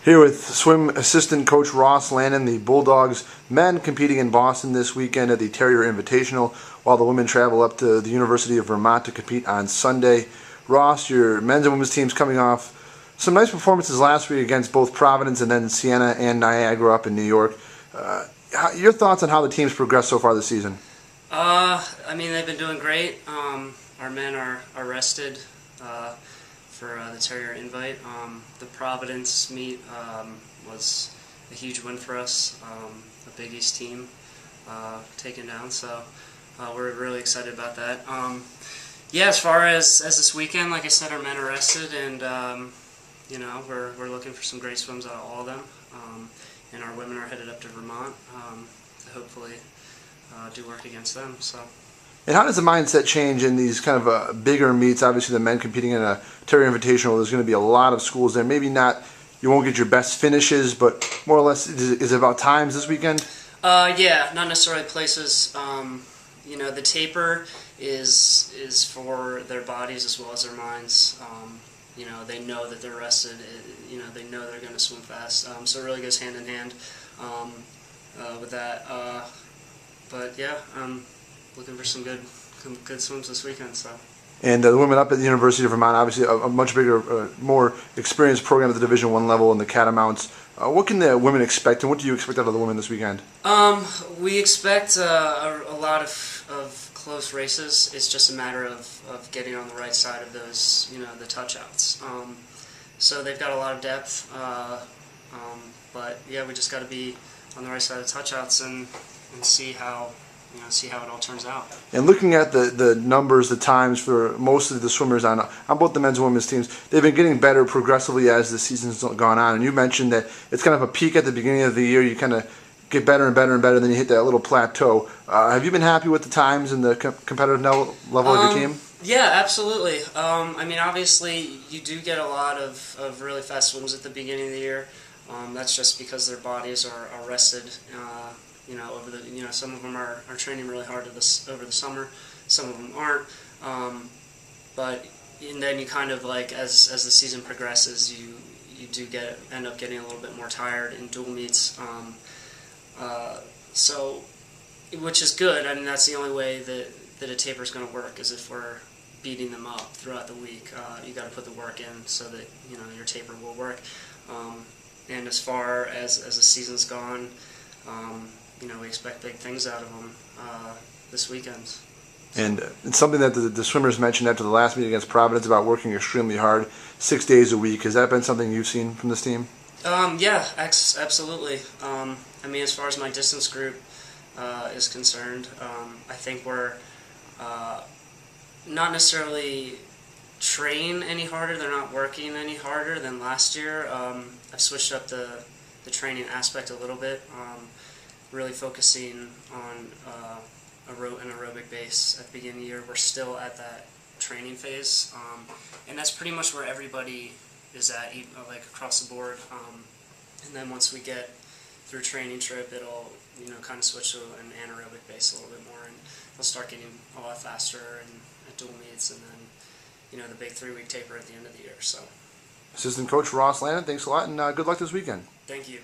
Here with swim assistant coach Ross Lannan, the Bulldogs men competing in Boston this weekend at the Terrier Invitational, while the women travel up to the University of Vermont to compete on Sunday. Ross, your men's and women's teams coming off some nice performances last week against both Providence and then Siena and Niagara up in New York. Your thoughts on how the teams progressed so far this season? They've been doing great. Our men are rested for the Terrier Invite. The Providence meet was a huge win for us, a Big East team taken down, so we're really excited about that. As far as this weekend, like I said, our men are rested, and we're looking for some great swims out of all of them, and our women are headed up to Vermont to hopefully do work against them. And how does the mindset change in these kind of bigger meets? Obviously, the men competing in a Terrier Invitational, there's going to be a lot of schools there. Maybe not, you won't get your best finishes, but more or less, is it about times this weekend? Not necessarily places. The taper is for their bodies as well as their minds. They know that they're rested. They know they're going to swim fast. So it really goes hand in hand with that. I'm looking for some good swims this weekend. And the women up at the University of Vermont, obviously a much bigger, more experienced program at the Division I level in the Catamounts. What can the women expect, and what do you expect out of the women this weekend? We expect a lot of close races. It's just a matter of getting on the right side of those, the touchouts. So they've got a lot of depth, we just got to be on the right side of the touchouts and see how it all turns out. And looking at the numbers, the times for most of the swimmers on both the men's and women's teams, they've been getting better progressively as the season's gone on. And you mentioned that it's kind of a peak at the beginning of the year. You kind of get better and better and better, then you hit that little plateau. Have you been happy with the times and the competitive level of your team? Yeah, absolutely. Obviously, you do get a lot of really fast swims at the beginning of the year. That's just because their bodies are rested. Some of them are training really hard over the summer. Some of them aren't. And then you kind of as the season progresses, you do end up getting a little bit more tired in dual meets. Which is good. That's the only way that a taper is going to work, is if we're beating them up throughout the week. You got to put the work in so that your taper will work. And as far as the season's gone, we expect big things out of them this weekend. And it's something that the swimmers mentioned after the last meet against Providence about working extremely hard, 6 days a week. Has that been something you've seen from this team? Absolutely. As far as my distance group is concerned, I think we're not necessarily train any harder. They're not working any harder than last year. I've switched up the training aspect a little bit, really focusing on an aerobic base at the beginning of the year. We're still at that training phase, and that's pretty much where everybody is at, across the board. And then once we get through training trip, it'll kind of switch to an anaerobic base a little bit more, and they'll start getting a lot faster and at dual meets, and then the big 3-week taper at the end of the year. So, Assistant Coach Ross Lannan, thanks a lot, and good luck this weekend. Thank you.